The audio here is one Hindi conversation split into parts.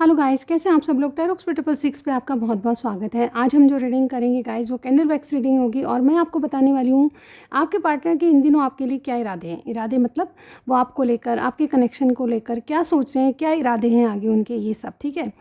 हेलो गाइस, कैसे हैं आप सब लोग। टैरोक्स ट्रिपल सिक्स पे आपका बहुत बहुत स्वागत है। आज हम जो रीडिंग करेंगे गाइस वो कैंडल वैक्स रीडिंग होगी और मैं आपको बताने वाली हूँ आपके पार्टनर के इन दिनों आपके लिए क्या इरादे हैं। इरादे मतलब वो आपको लेकर, आपके कनेक्शन को लेकर क्या सोच रहे हैं, क्या इरादे हैं आगे उनके, ये सब। ठीक है,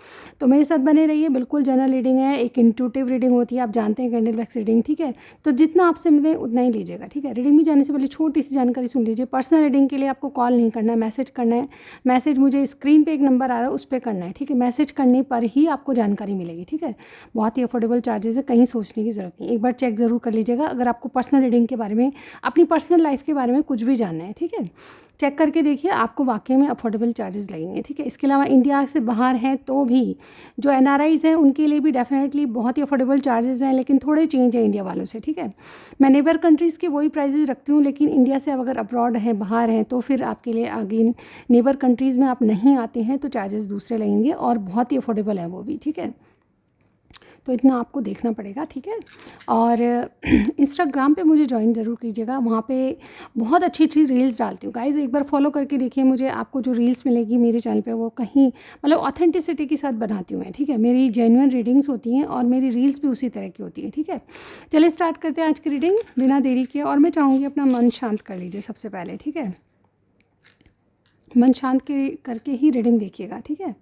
तो मेरे साथ बने रहिए। बिल्कुल जनरल रीडिंग है, एक इंट्यूटिव रीडिंग होती है, आप जानते हैं कैंडल वैक्स रीडिंग। ठीक है, तो जितना आपसे मिले उतना ही लीजिएगा। ठीक है, रीडिंग में जाने से पहले छोटी सी जानकारी सुन लीजिए। पर्सनल रीडिंग के लिए आपको कॉल नहीं करना है, मैसेज करना है। मैसेज मुझे स्क्रीन पे एक नंबर आ रहा है उस पर करना है। ठीक है, मैसेज करने पर ही आपको जानकारी मिलेगी। ठीक है, बहुत ही अफोर्डेबल चार्जेस है, कहीं सोचने की ज़रूरत नहीं। एक बार चेक ज़रूर कर लीजिएगा अगर आपको पर्सनल रीडिंग के बारे में, अपनी पर्सनल लाइफ के बारे में कुछ भी जानना है। ठीक है, चेक करके देखिए, आपको वाकई में अफोर्डेबल चार्जेस लगेंगे। ठीक है, इसके अलावा इंडिया से बाहर हैं तो भी जो NRIs हैं उनके लिए भी डेफिनेटली बहुत ही अफोर्डेबल चार्जेस हैं, लेकिन थोड़े चेंज है इंडिया वालों से। ठीक है, मैं नेबर कंट्रीज़ के वही प्राइजेस रखती हूँ, लेकिन इंडिया से अब अगर अब्रॉड हैं, बाहर हैं, तो फिर आपके लिए अगेन नेबर कंट्रीज़ में आप नहीं आते हैं तो चार्जेस दूसरे लगेंगे और बहुत ही अफोर्डेबल है वो भी। ठीक है, तो इतना आपको देखना पड़ेगा। ठीक है, और इंस्टाग्राम पे मुझे ज्वाइन ज़रूर कीजिएगा, वहाँ पे बहुत अच्छी अच्छी रील्स डालती हूँ गाइज़। एक बार फॉलो करके देखिए मुझे, आपको जो रील्स मिलेगी मेरे चैनल पे वो कहीं मतलब ऑथेंटिसिटी के साथ बनाती हूँ मैं। ठीक है, मेरी जेन्युइन रीडिंग्स होती हैं और मेरी रील्स भी उसी तरह की होती हैं। ठीक है, चलिए स्टार्ट करते हैं आज की रीडिंग बिना देरी के। और मैं चाहूँगी अपना मन शांत कर लीजिए सबसे पहले। ठीक है, मन शांत करके ही रीडिंग देखिएगा। ठीक है,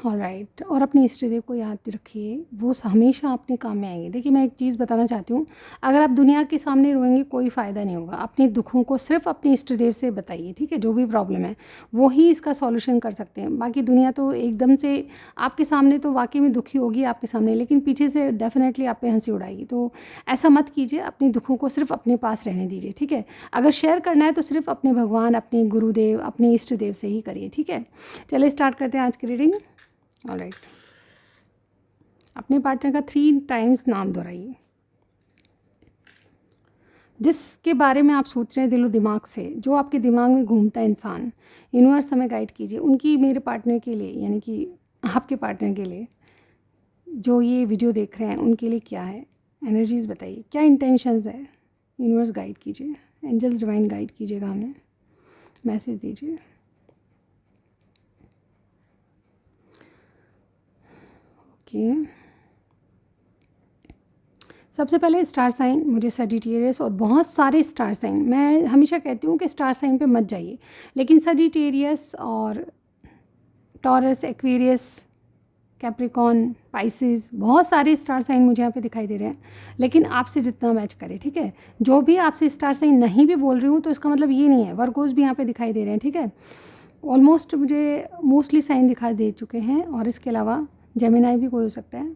ऑलराइट। और अपने इष्ट देव को याद रखिए, वो हमेशा अपने काम में आएंगे। देखिए, मैं एक चीज़ बताना चाहती हूँ, अगर आप दुनिया के सामने रोएंगे कोई फ़ायदा नहीं होगा। अपने दुखों को सिर्फ अपने इष्ट देव से बताइए। ठीक है, जो भी प्रॉब्लम है वो ही इसका सॉल्यूशन कर सकते हैं। बाकी दुनिया तो एकदम से आपके सामने तो वाकई में दुखी होगी आपके सामने, लेकिन पीछे से डेफिनेटली आप पे हंसी उड़ाएगी। तो ऐसा मत कीजिए, अपने दुखों को सिर्फ अपने पास रहने दीजिए। ठीक है, अगर शेयर करना है तो सिर्फ अपने भगवान, अपने गुरुदेव, अपने इष्ट देव से ही करिए। ठीक है, चलिए स्टार्ट करते हैं आज की रीडिंग। ऑलराइट, अपने पार्टनर का 3 टाइम्स नाम दोहराइए। जिसके बारे में आप सोच रहे हैं दिलो दिमाग से, जो आपके दिमाग में घूमता है इंसान, यूनिवर्स हमें गाइड कीजिए उनकी, मेरे पार्टनर के लिए, यानी कि आपके पार्टनर के लिए जो ये वीडियो देख रहे हैं उनके लिए क्या है। एनर्जीज बताइए, क्या इंटेंशंस है। यूनिवर्स गाइड कीजिए, एंजल्स डिवाइन गाइड कीजिएगा, हमें मैसेज दीजिए। ओके, सबसे पहले स्टार साइन मुझे सजिटेरियस, और बहुत सारे स्टार साइन। मैं हमेशा कहती हूँ कि स्टार साइन पे मत जाइए, लेकिन सजिटेरियस और टॉरस, एक्वेरियस, कैप्रिकॉन, पाइसेस, बहुत सारे स्टार साइन मुझे यहाँ पे दिखाई दे रहे हैं, लेकिन आपसे जितना मैच करे। ठीक है, जो भी आपसे स्टार साइन नहीं भी बोल रही हूँ तो इसका मतलब ये नहीं है। वर्गोस भी यहाँ पे दिखाई दे रहे हैं। ठीक है, ऑलमोस्ट मुझे मोस्टली साइन दिखाई दे चुके हैं, और इसके अलावा जेमिनाई भी कोई हो सकता है।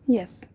यस,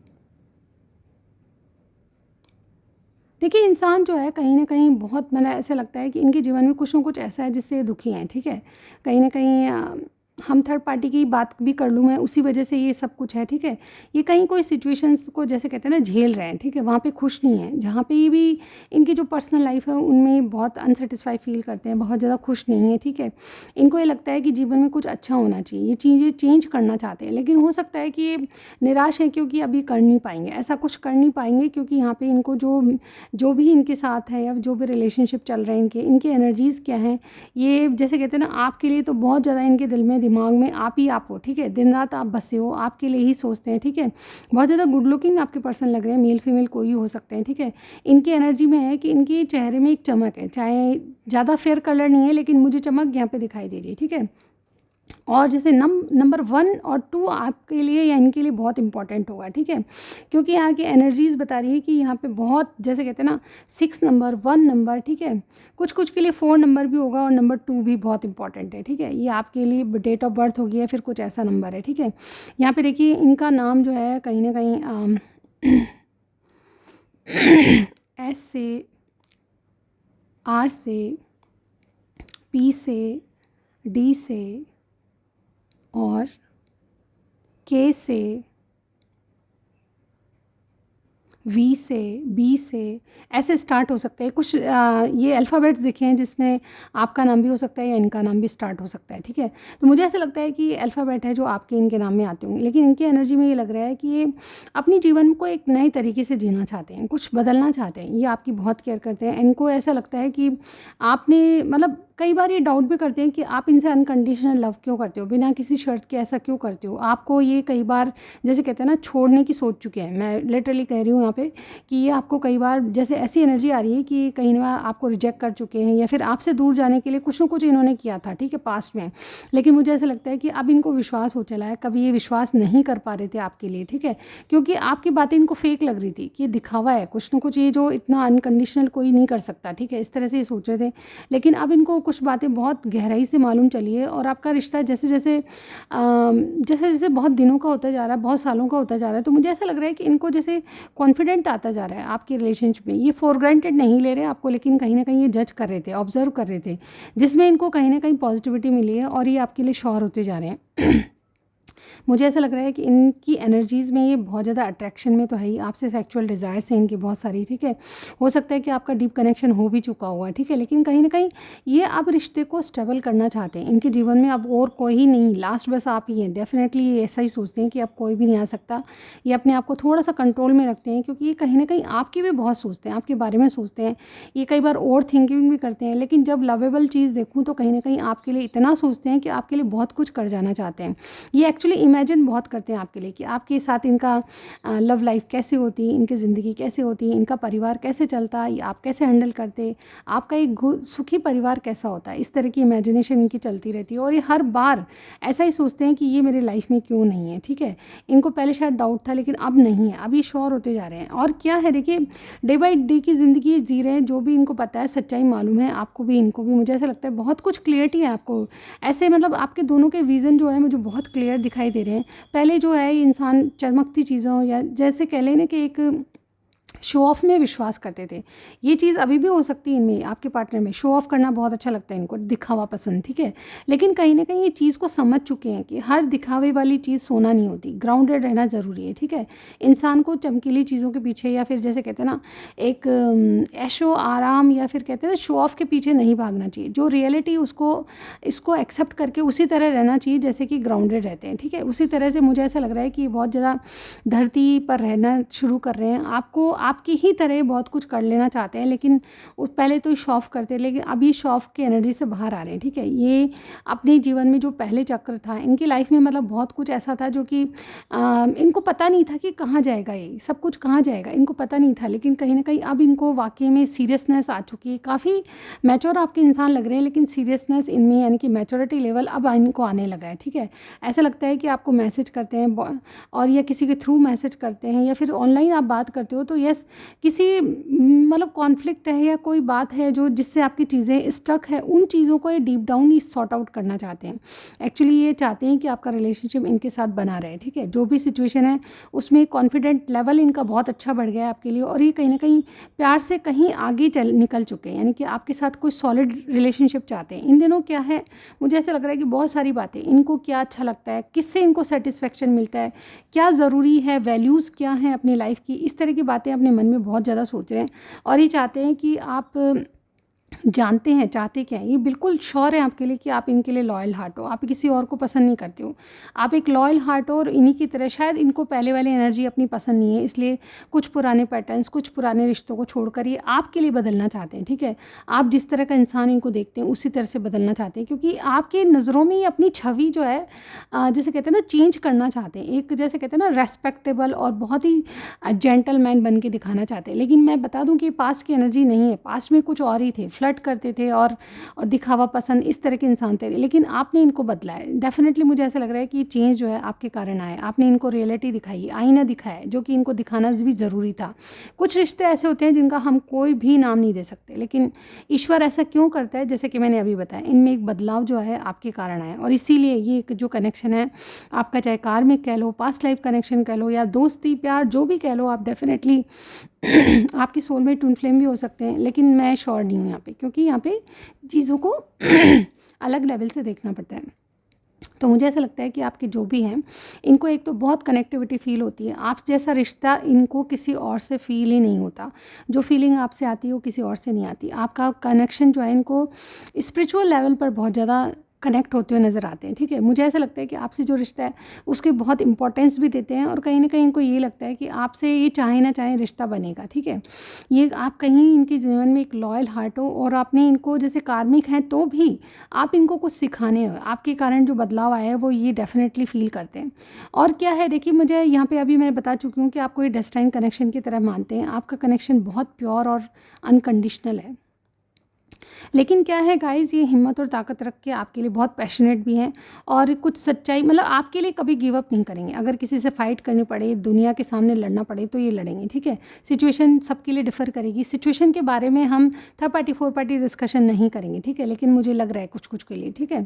देखिए, इंसान जो है कहीं ना कहीं बहुत, मतलब ऐसा लगता है कि इनके जीवन में कुछ ना कुछ ऐसा है जिससे ये दुखी हैं। ठीक है, कहीं ना कहीं हम थर्ड पार्टी की बात भी कर लूँ मैं, उसी वजह से ये सब कुछ है। ठीक है, ये कहीं कोई सिचुएशंस को, जैसे कहते हैं ना, झेल रहे हैं। ठीक है, वहाँ पे खुश नहीं है। जहाँ पे ये भी इनकी जो पर्सनल लाइफ है उनमें बहुत अनसेटिस्फाई फील करते हैं, बहुत ज़्यादा खुश नहीं है। ठीक है, इनको ये लगता है कि जीवन में कुछ अच्छा होना चाहिए, ये चीज़ें चेंज करना चाहते हैं, लेकिन हो सकता है कि ये निराश है क्योंकि अभी कर नहीं पाएंगे, ऐसा कुछ कर नहीं पाएंगे, क्योंकि यहाँ पे इनको जो भी इनके साथ है या जो भी रिलेशनशिप चल रहे हैं, इनके एनर्जीज़ क्या हैं, ये जैसे कहते हैं ना, आपके लिए तो बहुत ज़्यादा इनके दिल में, दिमाग में आप ही आप हो। ठीक है, दिन रात आप बसे हो, आपके लिए ही सोचते हैं। ठीक है, बहुत ज़्यादा गुड लुकिंग आपके पर्सन लग रहे हैं, मेल फीमेल कोई हो सकते हैं। ठीक है, इनकी एनर्जी में है कि इनके चेहरे में एक चमक है, चाहे ज़्यादा फेयर कलर नहीं है, लेकिन मुझे चमक यहाँ पे दिखाई दे रही है। ठीक है, और जैसे नंबर 1 और 2 आपके लिए या इनके लिए बहुत इंपॉर्टेंट होगा। ठीक है, क्योंकि यहाँ की एनर्जीज़ बता रही है कि यहाँ पे बहुत, जैसे कहते हैं ना, 6 नंबर, 1 नंबर। ठीक है, कुछ कुछ के लिए 4 नंबर भी होगा, और नंबर 2 भी बहुत इंपॉर्टेंट है। ठीक है, ये आपके लिए डेट ऑफ बर्थ होगी या फिर कुछ ऐसा नंबर है। ठीक है, यहाँ पे देखिए इनका नाम जो है कहीं ना कहीं S से, R से, P से, D से और K से, V से, B से, ऐसे स्टार्ट हो सकते हैं कुछ। ये अल्फ़ाबेट्स दिखे हैं जिसमें आपका नाम भी हो सकता है या इनका नाम भी स्टार्ट हो सकता है। ठीक है, तो मुझे ऐसा लगता है कि ये अल्फ़ाबेट है जो आपके इनके नाम में आते होंगे, लेकिन इनकी एनर्जी में ये लग रहा है कि ये अपनी जीवन को एक नए तरीके से जीना चाहते हैं, कुछ बदलना चाहते हैं। ये आपकी बहुत केयर करते हैं। इनको ऐसा लगता है कि आपने, मतलब कई बार ये डाउट भी करते हैं कि आप इनसे अनकंडीशनल लव क्यों करते हो, बिना किसी शर्त के ऐसा क्यों करते हो। आपको ये कई बार जैसे कहते हैं ना छोड़ने की सोच चुके हैं, मैं लिटरली कह रही हूँ यहाँ पे कि ये आपको कई बार जैसे ऐसी एनर्जी आ रही है कि कहीं ना आपको रिजेक्ट कर चुके हैं या फिर आपसे दूर जाने के लिए कुछ ना कुछ इन्होंने किया था, ठीक है, पास्ट में। लेकिन मुझे ऐसा लगता है कि अब इनको विश्वास हो चला है, कभी ये विश्वास नहीं कर पा रहे थे आपके लिए, ठीक है, क्योंकि आपकी बातें इनको फेक लग रही थी कि ये दिखावा है कुछ ना कुछ, ये जो इतना अनकंडीशनल कोई नहीं कर सकता, ठीक है, इस तरह से ये सोच रहे थे। लेकिन अब इनको कुछ बातें बहुत गहराई से मालूम चली है और आपका रिश्ता जैसे जैसे जैसे जैसे बहुत दिनों का होता जा रहा है, बहुत सालों का होता जा रहा है, तो मुझे ऐसा लग रहा है कि इनको जैसे कॉन्फिडेंट आता जा रहा है आपकी रिलेशनशिप में। ये फॉर ग्रांटेड नहीं ले रहे आपको, लेकिन कहीं ना कहीं ये जज कर रहे थे, ऑब्जर्व कर रहे थे, जिसमें इनको कहीं ना कहीं पॉजिटिविटी मिली है और ये आपके लिए श्योर होते जा रहे हैं। मुझे ऐसा लग रहा है कि इनकी एनर्जीज़ में ये बहुत ज़्यादा अट्रैक्शन में तो है ही, आपसे सेक्सुअल डिज़ायर्स हैं इनकी बहुत सारी, ठीक है। हो सकता है कि आपका डीप कनेक्शन हो भी चुका हुआ है, ठीक है, लेकिन कहीं ना कहीं ये अब रिश्ते को स्टेबल करना चाहते हैं। इनके जीवन में अब और कोई ही नहीं, लास्ट बस आप ही हैं। डेफिनेटली ये ऐसा ही सोचते हैं कि अब कोई भी नहीं आ सकता। ये अपने आप को थोड़ा सा कंट्रोल में रखते हैं क्योंकि ये कहीं ना कहीं आपकी भी बहुत सोचते हैं, आपके बारे में सोचते हैं। ये कई बार ओवर थिंकिंग भी करते हैं, लेकिन जब लवेबल चीज़ देखूँ तो कहीं ना कहीं आपके लिए इतना सोचते हैं कि आपके लिए बहुत कुछ कर जाना चाहते हैं। ये एक्चुअली इमेजिन बहुत करते हैं आपके लिए कि आपके साथ इनका लव लाइफ कैसे होती, इनकी ज़िंदगी कैसे होती, इनका परिवार कैसे चलता, आप कैसे हैंडल करते, आपका एक सुखी परिवार कैसा होता है। इस तरह की इमेजिनेशन इनकी चलती रहती है और ये हर बार ऐसा ही सोचते हैं कि ये मेरे लाइफ में क्यों नहीं है, ठीक है। इनको पहले शायद डाउट था लेकिन अब नहीं है, अब ये श्योर होते जा रहे हैं। और क्या है, देखिए डे बाई डे की ज़िंदगी जी रहे हैं, जो भी इनको पता है, सच्चाई मालूम है आपको भी, इनको भी। मुझे ऐसा लगता है बहुत कुछ क्लियरिटी है आपको ऐसे, मतलब आपके दोनों के विज़न जो है मुझे बहुत क्लियर दिखाई दे रहे हैं। पहले जो है इंसान चमकती चीज़ों या जैसे कह लें ना कि एक शो ऑफ में विश्वास करते थे। ये चीज़ अभी भी हो सकती है इनमें, आपके पार्टनर में शो ऑफ करना बहुत अच्छा लगता है इनको, दिखावा पसंद, ठीक है। लेकिन कहीं ना कहीं ये चीज़ को समझ चुके हैं कि हर दिखावे वाली चीज़ सोना नहीं होती, ग्राउंडेड रहना ज़रूरी है, ठीक है। इंसान को चमकीली चीज़ों के पीछे या फिर जैसे कहते हैं ना एक ऐशो आराम या फिर कहते हैं ना शो ऑफ के पीछे नहीं भागना चाहिए। जो रियलिटी उसको इसको एक्सेप्ट करके उसी तरह रहना चाहिए जैसे कि ग्राउंडेड रहते हैं, ठीक है। उसी तरह से मुझे ऐसा लग रहा है कि बहुत ज़्यादा धरती पर रहना शुरू कर रहे हैं। आपको आपकी ही तरह बहुत कुछ कर लेना चाहते हैं, लेकिन पहले तो शॉफ करते हैं, लेकिन अब ये शॉफ की एनर्जी से बाहर आ रहे हैं, ठीक है। ये अपने जीवन में जो पहले चक्र था इनकी लाइफ में, मतलब बहुत कुछ ऐसा था जो कि इनको पता नहीं था कि कहाँ जाएगा, ये सब कुछ कहाँ जाएगा इनको पता नहीं था। लेकिन कहीं ना कहीं अब इनको वाकई में सीरियसनेस आ चुकी है। काफ़ी मैच्योर आपके इंसान लग रहे हैं, लेकिन सीरियसनेस इनमें यानी कि मैच्योरिटी लेवल अब इनको आने लगा है, ठीक है। ऐसा लगता है कि आपको मैसेज करते हैं और या किसी के थ्रू मैसेज करते हैं या फिर ऑनलाइन आप बात करते हो, तो यस किसी मतलब कॉन्फ्लिक्ट है या कोई बात है जो जिससे आपकी चीज़ें स्टक है, उन चीज़ों को ये डीप डाउन ही सॉर्ट आउट करना चाहते हैं। एक्चुअली ये चाहते हैं कि आपका रिलेशनशिप इनके साथ बना रहे, ठीक है। जो भी सिचुएशन है उसमें कॉन्फिडेंट लेवल इनका बहुत अच्छा बढ़ गया है आपके लिए और ये कहीं ना कहीं प्यार से कहीं आगे निकल चुके हैं, यानी कि आपके साथ कोई सॉलिड रिलेशनशिप चाहते हैं। इन दिनों क्या है, मुझे ऐसा लग रहा है कि बहुत सारी बातें इनको क्या अच्छा लगता है, किससे इनको सेटिस्फेक्शन मिलता है, क्या ज़रूरी है, वैल्यूज़ क्या हैं अपनी लाइफ की, इस तरह की बातें अपने मन में बहुत ज़्यादा सोच रहे हैं। और ये चाहते हैं कि आप जानते हैं चाहते क्या हैं, ये बिल्कुल श्योर है आपके लिए कि आप इनके लिए लॉयल हार्ट हो, आप किसी और को पसंद नहीं करते हो, आप एक लॉयल हार्ट हो। और इन्हीं की तरह शायद इनको पहले वाली एनर्जी अपनी पसंद नहीं है, इसलिए कुछ पुराने पैटर्न्स, कुछ पुराने रिश्तों को छोड़कर ये आपके लिए बदलना चाहते हैं, ठीक है। आप जिस तरह का इंसान इनको देखते हैं उसी तरह से बदलना चाहते हैं, क्योंकि आपके नज़रों में ये अपनी छवि जो है जैसे कहते हैं ना चेंज करना चाहते हैं, एक जैसे कहते हैं ना रेस्पेक्टेबल और बहुत ही जेंटलमैन बन के दिखाना चाहते हैं। लेकिन मैं बता दूं कि पास्ट की एनर्जी नहीं है, पास्ट में कुछ और ही थे, फ्लर्ट करते थे और दिखावा पसंद इस तरह के इंसान थे। लेकिन आपने इनको बदला है। डेफिनेटली मुझे ऐसा लग रहा है कि ये चेंज जो है आपके कारण आया, आपने इनको रियलिटी दिखाई, आईना दिखाया, जो कि इनको दिखाना भी ज़रूरी था। कुछ रिश्ते ऐसे होते हैं जिनका हम कोई भी नाम नहीं दे सकते, लेकिन ईश्वर ऐसा क्यों करता है, जैसे कि मैंने अभी बताया, इनमें एक बदलाव जो है आपके कारण आया। और इसीलिए ये एक जो कनेक्शन है आपका, चाहे कार्मिक कह लो, पास्ट लाइफ कनेक्शन कह लो, या दोस्ती प्यार जो भी कह लो, आप डेफिनेटली आपकी सोलमेट ट्विन फ्लेम भी हो सकते हैं। लेकिन मैं श्योर नहीं हूँ यहाँ पे, क्योंकि यहाँ पे चीज़ों को अलग लेवल से देखना पड़ता है। तो मुझे ऐसा लगता है कि आपके जो भी हैं इनको एक तो बहुत कनेक्टिविटी फील होती है, आप जैसा रिश्ता इनको किसी और से फील ही नहीं होता। जो फीलिंग आपसे आती है वो किसी और से नहीं आती। आपका कनेक्शन जो है इनको स्पिरिचुअल लेवल पर बहुत ज़्यादा कनेक्ट होते हुए नज़र आते हैं, ठीक है। मुझे ऐसा लगता है कि आपसे जो रिश्ता है उसके बहुत इंपॉर्टेंस भी देते हैं, और कहीं ना कहीं इनको ये लगता है कि आपसे ये चाहे ना चाहे रिश्ता बनेगा, ठीक है। ये आप कहीं इनके जीवन में एक लॉयल हार्ट हो, और आपने इनको जैसे कार्मिक हैं तो भी आप इनको कुछ सिखाने हो, आपके कारण जो बदलाव आया है वो ये डेफिनेटली फील करते हैं। और क्या है, देखिए मुझे यहाँ पे अभी मैं बता चुकी हूँ कि आपको ये डेस्टाइन कनेक्शन की तरह मानते हैं। आपका कनेक्शन बहुत प्योर और अनकंडीशनल है। लेकिन क्या है गाइज़, ये हिम्मत और ताकत रख के आपके लिए बहुत पैशनेट भी हैं, और कुछ सच्चाई मतलब आपके लिए कभी गिव अप नहीं करेंगे। अगर किसी से फाइट करनी पड़े, दुनिया के सामने लड़ना पड़े, तो ये लड़ेंगे, ठीक है। सिचुएशन सबके लिए डिफर करेगी। सिचुएशन के बारे में हम third party four party discussion नहीं करेंगे, ठीक है, लेकिन मुझे लग रहा है कुछ कुछ के लिए, ठीक है।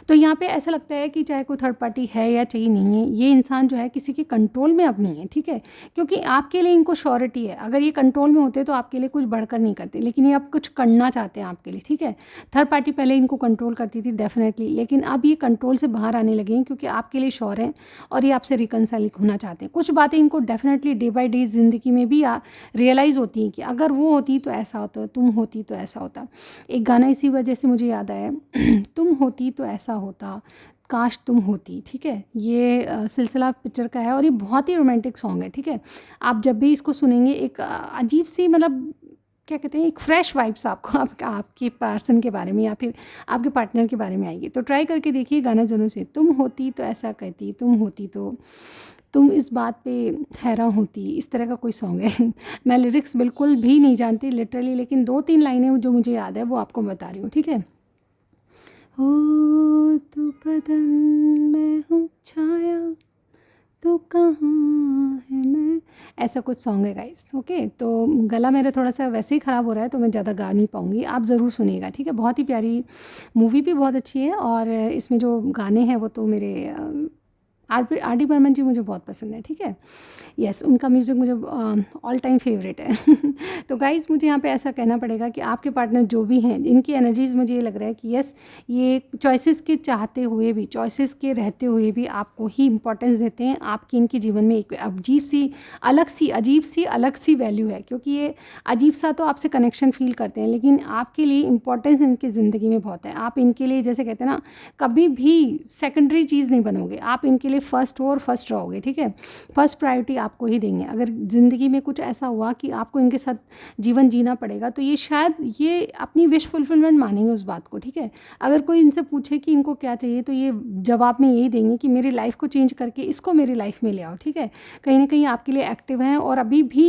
तो यहाँ पे ऐसा लगता है कि चाहे कोई थर्ड पार्टी है या चाहिए नहीं है, ये इंसान जो है किसी के कंट्रोल में अब नहीं है, ठीक है, क्योंकि आपके लिए इनको श्योरिटी है। अगर ये कंट्रोल में होते तो आपके लिए कुछ बढ़कर नहीं करते, लेकिन ये अब कुछ करना चाहते हैं आपके लिए, ठीक है। थर्ड पार्टी पहले इनको कंट्रोल करती थी डेफिनेटली, लेकिन अब ये कंट्रोल से बाहर आने लगे हैं, क्योंकि आपके लिए श्योर हैं और ये आपसे रिकनसाइल होना चाहते हैं। कुछ बातें इनको डेफिनेटली डे बाय डे ज़िंदगी में भी रियलाइज़ होती हैं कि अगर वो होती तो ऐसा होता, तुम होती तो ऐसा होता। एक गाना इसी वजह से मुझे याद आया, तुम होती तो ऐसा होता, काश तुम होती, ठीक है। ये सिलसिला पिक्चर का है, और ये बहुत ही रोमांटिक सॉन्ग है, ठीक है। आप जब भी इसको सुनेंगे एक अजीब सी मतलब क्या कहते हैं, एक फ्रेश वाइब्स आपको आपके पर्सन के बारे में या फिर आपके पार्टनर के बारे में आएगी। तो ट्राई करके देखिए गाना ज़रूर से। तुम होती तो ऐसा कहती, तुम होती तो तुम इस बात पे हैरान होती, इस तरह का कोई सॉन्ग है। मैं लिरिक्स बिल्कुल भी नहीं जानती लिटरली, लेकिन 2-3 लाइनें जो मुझे याद है वो आपको बता रही हूँ, ठीक है। हो तू बदन, मैं हूँ छाया, तो कहाँ है मैं, ऐसा कुछ सॉन्ग है गाइस, ओके। तो गला मेरा थोड़ा सा वैसे ही ख़राब हो रहा है, तो मैं ज़्यादा गा नहीं पाऊँगी, आप ज़रूर सुनिएगा, ठीक है। बहुत ही प्यारी मूवी भी बहुत अच्छी है, और इसमें जो गाने हैं वो तो मेरे आर डी बर्मन जी मुझे बहुत पसंद है, ठीक है। यस, उनका म्यूज़िक मुझे ऑल टाइम फेवरेट है। तो गाइज़ मुझे यहाँ पे ऐसा कहना पड़ेगा कि आपके पार्टनर जो भी हैं, इनकी एनर्जीज़ मुझे ये लग रहा है कि यस, ये चॉइसेस के चाहते हुए भी, चॉइसेस के रहते हुए भी आपको ही इंपॉर्टेंस देते हैं। आपकी इनके जीवन में एक अजीब सी अलग सी वैल्यू है, क्योंकि ये अजीब सा तो आपसे कनेक्शन फील करते हैं, लेकिन आपके लिए इंपॉर्टेंस इनकी ज़िंदगी में बहुत है। आप इनके लिए जैसे कहते हैं ना, कभी भी सेकेंडरी चीज़ नहीं बनोगे, आप इनके लिए फर्स्ट हो और फर्स्ट रहोगे, ठीक है। फर्स्ट प्रायोरिटी आपको ही देंगे। अगर ज़िंदगी में कुछ ऐसा हुआ कि आपको इनके साथ जीवन जीना पड़ेगा, तो ये शायद ये अपनी विश फुलफिलमेंट मानेंगे उस बात को, ठीक है। अगर कोई इनसे पूछे कि इनको क्या चाहिए, तो ये जवाब में यही देंगे कि मेरी लाइफ को चेंज करके इसको मेरी लाइफ में ले आओ, ठीक है। कहीं ना कहीं आपके लिए एक्टिव हैं, और अभी भी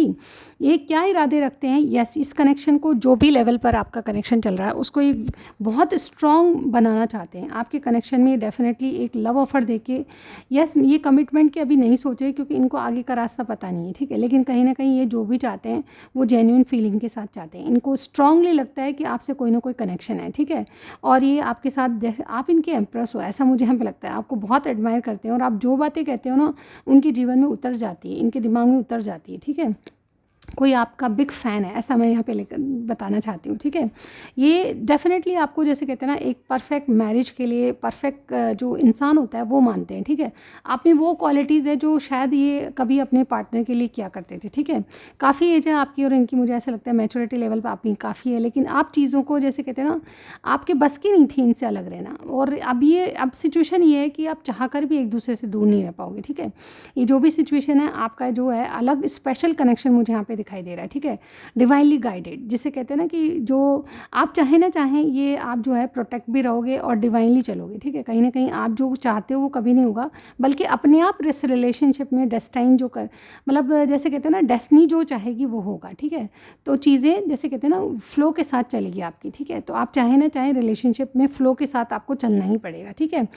ये क्या इरादे रखते हैं, यस, इस कनेक्शन को जो भी लेवल पर आपका कनेक्शन चल रहा है उसको एक बहुत स्ट्रॉन्ग बनाना चाहते हैं। आपके कनेक्शन में डेफिनेटली एक लव ऑफर देके, यस, ये कमिटमेंट के अभी नहीं सोच रहे, क्योंकि इनको आगे का रास्ता पता नहीं है, ठीक है। लेकिन कहीं ना कहीं ये जो भी चाहते हैं वो जेन्युइन फीलिंग के साथ चाहते हैं। इनको स्ट्रांगली लगता है कि आपसे कोई ना कोई कनेक्शन है, ठीक है। और ये आपके साथ जैसे आप इनके एम्प्रेस हो, ऐसा मुझे यहाँ पे लगता है। आपको बहुत एडमायर करते हैं, और आप जो बातें कहते हो ना उनके जीवन में उतर जाती है, इनके दिमाग में उतर जाती है, ठीक है। कोई आपका बिग फ़ैन है, ऐसा मैं यहाँ पे लेकर बताना चाहती हूँ, ठीक है। ये डेफिनेटली आपको जैसे कहते हैं ना, एक परफेक्ट मैरिज के लिए परफेक्ट जो इंसान होता है वो मानते हैं, ठीक है। आप में वो क्वालिटीज़ है जो शायद ये कभी अपने पार्टनर के लिए किया करते थे, ठीक है। काफ़ी एज है आपकी, और इनकी मुझे ऐसा लगता है मैच्योरिटी लेवल पर आपकी काफ़ी है, लेकिन आप चीज़ों को जैसे कहते हैं ना, आपके बस की नहीं थी इनसे अलग रहना। और अब सिचुएशन ये है कि आप चाह कर भी एक दूसरे से दूर नहीं रह पाओगे, ठीक है। ये जो भी सिचुएशन है आपका जो है अलग स्पेशल कनेक्शन मुझे यहाँ पे दिखाई दे रहा है, ठीक है। डिवाइनली गाइडेड, जिसे कहते हैं ना कि जो आप चाहे ना चाहें, ये आप जो है प्रोटेक्ट भी रहोगे और डिवाइनली चलोगे, ठीक है। कहीं ना कहीं आप जो चाहते हो वो कभी नहीं होगा, बल्कि अपने आप इस रिलेशनशिप में डेस्टाइन जो कर मतलब जैसे कहते हैं ना, डेस्टिनी जो चाहेगी वो होगा, ठीक है। तो चीज़ें जैसे कहते हैं ना फ्लो के साथ चलेगी आपकी, ठीक है। तो आप चाहे ना चाहें रिलेशनशिप में फ्लो के साथ आपको चलना ही पड़ेगा, ठीक है।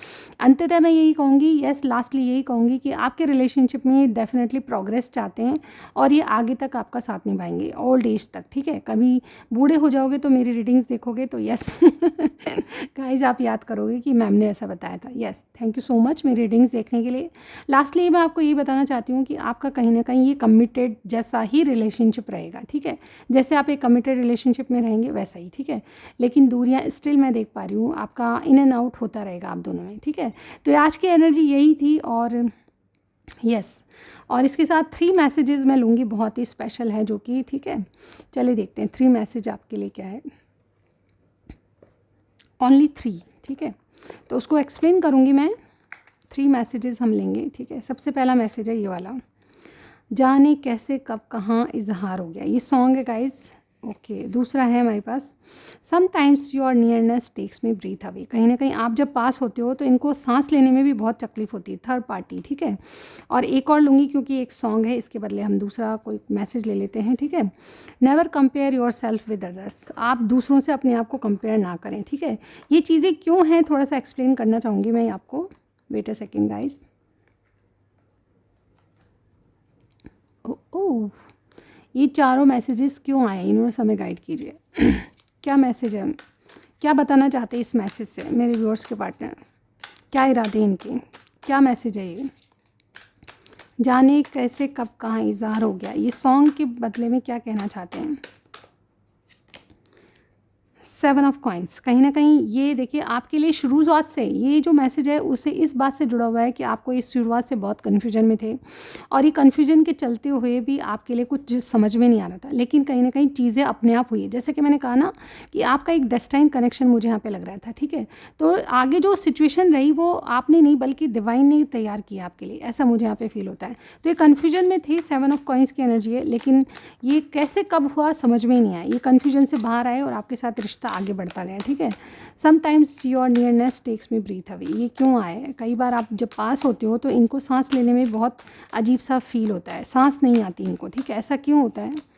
अंततः मैं यही कहूँगी, यस, लास्टली यही कहूँगी कि आपके रिलेशनशिप में डेफिनेटली प्रोग्रेस चाहते हैं, और ये आगे तक आपका साथ निभाएंगे ओल्ड एज तक, ठीक है। कभी बूढ़े हो जाओगे तो मेरी रीडिंग्स देखोगे तो यस गाइस आप याद करोगे कि मैम ने ऐसा बताया था। Yes, thank you so much मेरी रीडिंग्स देखने के लिए। लास्टली मैं आपको ये बताना चाहती हूँ कि आपका कहीं ना कहीं ये कमिटेड जैसा ही रिलेशनशिप रहेगा, ठीक है। जैसे आप एक कमिटेड रिलेशनशिप में रहेंगे वैसा ही, ठीक है। लेकिन दूरियाँ स्टिल मैं देख पा रही हूँ, आपका इन एंड आउट होता रहेगा आप दोनों में, ठीक है। तो आज की एनर्जी यही थी, और यस और इसके साथ 3 मैसेजेस मैं लूँगी, बहुत ही स्पेशल है जो कि, ठीक है। चलिए देखते हैं 3 मैसेज आपके लिए क्या है। ओनली 3, ठीक है। तो उसको एक्सप्लेन करूँगी मैं। 3 मैसेजेस हम लेंगे, ठीक है। सबसे पहला मैसेज है ये वाला, जाने कैसे कब कहाँ इजहार हो गया, ये सॉन्ग है गाइज। ओके, दूसरा है हमारे पास, sometimes your nearness takes me breath away. कहीं ना कहीं आप जब पास होते हो तो इनको सांस लेने में भी बहुत तकलीफ होती है, थर्ड पार्टी, ठीक है। और एक और लूँगी क्योंकि एक सॉन्ग है, इसके बदले हम दूसरा कोई मैसेज ले लेते हैं, ठीक है। Never compare your self with others, आप दूसरों से अपने आप को कंपेयर ना करें, ठीक है। ये चीज़ें क्यों हैं थोड़ा सा एक्सप्लेन करना चाहूँगी मैं आपको। Wait a second guys. Oh, ये चारों मैसेजेस क्यों आए, यूनिवर्स हमें गाइड कीजिए। क्या मैसेज है, क्या बताना चाहते हैं इस मैसेज से मेरे व्यूअर्स के पार्टनर, क्या इरादे इनके, क्या मैसेज है ये। जाने कैसे कब कहाँ इजहार हो गया, ये सॉन्ग के बदले में क्या कहना चाहते हैं। 7 ऑफ कॉइन्स, कहीं ना कहीं ये देखिए आपके लिए शुरुआत से ये जो मैसेज है उसे इस बात से जुड़ा हुआ है कि आपको इस शुरुआत से बहुत कन्फ्यूजन में थे, और ये कन्फ्यूजन के चलते हुए भी आपके लिए कुछ समझ में नहीं आ रहा था, लेकिन कहीं ना कहीं चीज़ें अपने आप हुई। जैसे कि मैंने कहा ना कि आपका एक डेस्टाइन कनेक्शन मुझे यहाँ पे लग रहा था, ठीक है। तो आगे जो सिचुएशन रही वो आपने नहीं बल्कि डिवाइन ने तैयार किया आपके लिए, ऐसा मुझे यहाँ पे फील होता है। तो ये कन्फ्यूजन में थे, 7 ऑफ कॉइन्स की एनर्जी है, लेकिन ये कैसे कब हुआ समझ में ही नहीं आया। ये कन्फ्यूजन से बाहर आए और आपके साथ रिश्ता आगे बढ़ता गया, ठीक है। Sometimes your nearness takes me breath away, ये क्यों आए, कई बार आप जब पास होते हो तो इनको सांस लेने में बहुत अजीब सा फील होता है, सांस नहीं आती इनको, ठीक है। ऐसा क्यों होता है,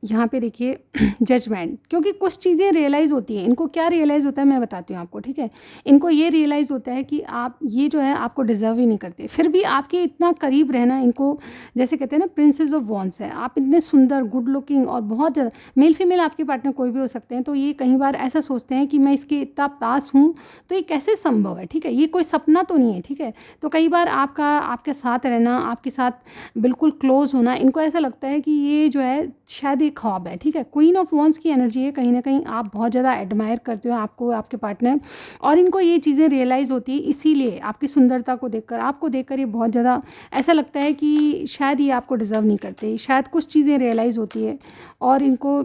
यहाँ पे देखिए जजमेंट, क्योंकि कुछ चीज़ें रियलाइज़ होती हैं। इनको क्या रियलाइज़ होता है मैं बताती हूँ आपको, ठीक है। इनको ये रियलाइज़ होता है कि आप ये जो है आपको डिज़र्व ही नहीं करते, फिर भी आपके इतना करीब रहना इनको, जैसे कहते हैं ना प्रिंसेस ऑफ वॉन्स है, आप इतने सुंदर, गुड लुकिंग और बहुत ज़्यादा, मेल फीमेल आपके पार्टनर कोई भी हो सकते हैं। तो ये कई बार ऐसा सोचते हैं कि मैं इसके इतना पास हूँ तो ये कैसे संभव है, ठीक है। ये कोई सपना तो नहीं है, ठीक है। तो कई बार आपके साथ रहना, आपके साथ बिल्कुल क्लोज होना, इनको ऐसा लगता है कि ये जो है शायद एक ख्वाब है, ठीक है। क्वीन ऑफ वॉन्स की एनर्जी है, कहीं ना कहीं आप बहुत ज़्यादा एडमायर करते हो आपको, आपके पार्टनर, और इनको ये चीज़ें रियलाइज़ होती है, इसीलिए आपकी सुंदरता को देखकर, आपको देखकर ये बहुत ज़्यादा ऐसा लगता है कि शायद ये आपको डिज़र्व नहीं करते। शायद कुछ चीज़ें रियलाइज़ होती है और इनको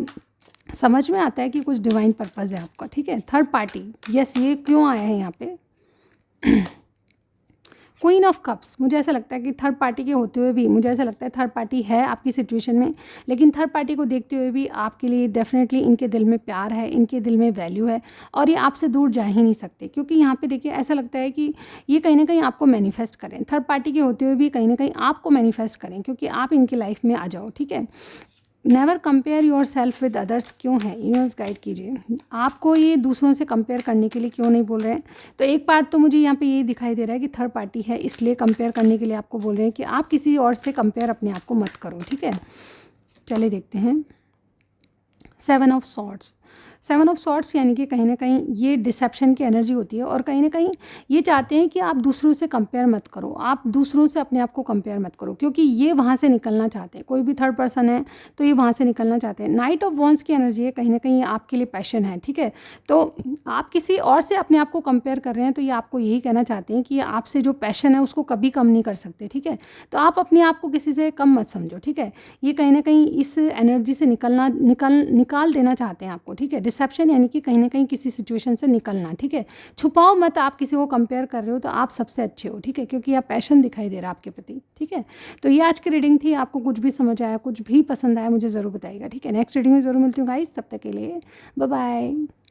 समझ में आता है कि कुछ डिवाइन पर्पज़ है आपका, ठीक है। थर्ड पार्टी, यस, ये क्यों आया है यहाँ पे क्वीन ऑफ कप्स, मुझे ऐसा लगता है कि थर्ड पार्टी के होते हुए भी, मुझे ऐसा लगता है थर्ड पार्टी है आपकी सिचुएशन में, लेकिन थर्ड पार्टी को देखते हुए भी आपके लिए डेफिनेटली इनके दिल में प्यार है, इनके दिल में वैल्यू है, और ये आपसे दूर जा ही नहीं सकते। क्योंकि यहाँ पे देखिए ऐसा लगता है कि ये कहीं ना कहीं आपको मैनिफेस्ट करें, थर्ड पार्टी के होते हुए भी कहीं ना कहीं आपको मैनिफेस्ट करें, क्योंकि आप इनकी लाइफ में आ जाओ, ठीक है। Never compare your self with others क्यों है, यूनिवर्स गाइड कीजिए, आपको ये दूसरों से कंपेयर करने के लिए क्यों नहीं बोल रहे हैं। तो एक पार्ट तो मुझे यहाँ पे ये दिखाई दे रहा है कि थर्ड पार्टी है, इसलिए कंपेयर करने के लिए आपको बोल रहे हैं कि आप किसी और से कंपेयर अपने आप को मत करो, ठीक है। चले देखते हैं 7 ऑफ सॉर्ड्स। 7 ऑफ सॉर्ड्स यानी कि कहीं ना कहीं ये डिसेप्शन की एनर्जी होती है, और कहीं ना कहीं ये चाहते हैं कि आप दूसरों से कंपेयर मत करो, आप दूसरों से अपने आप को कंपेयर मत करो, क्योंकि ये वहाँ से निकलना चाहते हैं। कोई भी थर्ड पर्सन है तो ये वहाँ से निकलना चाहते हैं। नाइट ऑफ वॉन्स की एनर्जी है, कहीं ना कहीं आपके लिए पैशन है, ठीक है। तो आप किसी और से अपने आप को कंपेयर कर रहे हैं तो ये आपको यही कहना चाहते हैं कि आपसे जो पैशन है उसको कभी कम नहीं कर सकते, ठीक है। तो आप अपने आप को किसी से कम मत समझो, ठीक है। ये कहीं ना कहीं इस एनर्जी से निकाल देना चाहते हैं आपको, ठीक है। डिसेप्शन यानी कि कहीं ना कहीं किसी सिचुएशन से निकलना, ठीक है। छुपाओ मत, आप किसी को कंपेयर कर रहे हो तो आप सबसे अच्छे हो, ठीक है, क्योंकि यह पैशन दिखाई दे रहा है आपके प्रति, ठीक है। तो ये आज की रीडिंग थी, आपको कुछ भी समझ आया, कुछ भी पसंद आया मुझे ज़रूर बताइएगा, ठीक है। नेक्स्ट रीडिंग में ज़रूर मिलती हूँ गाइस, तब तक के लिए बाय बाय।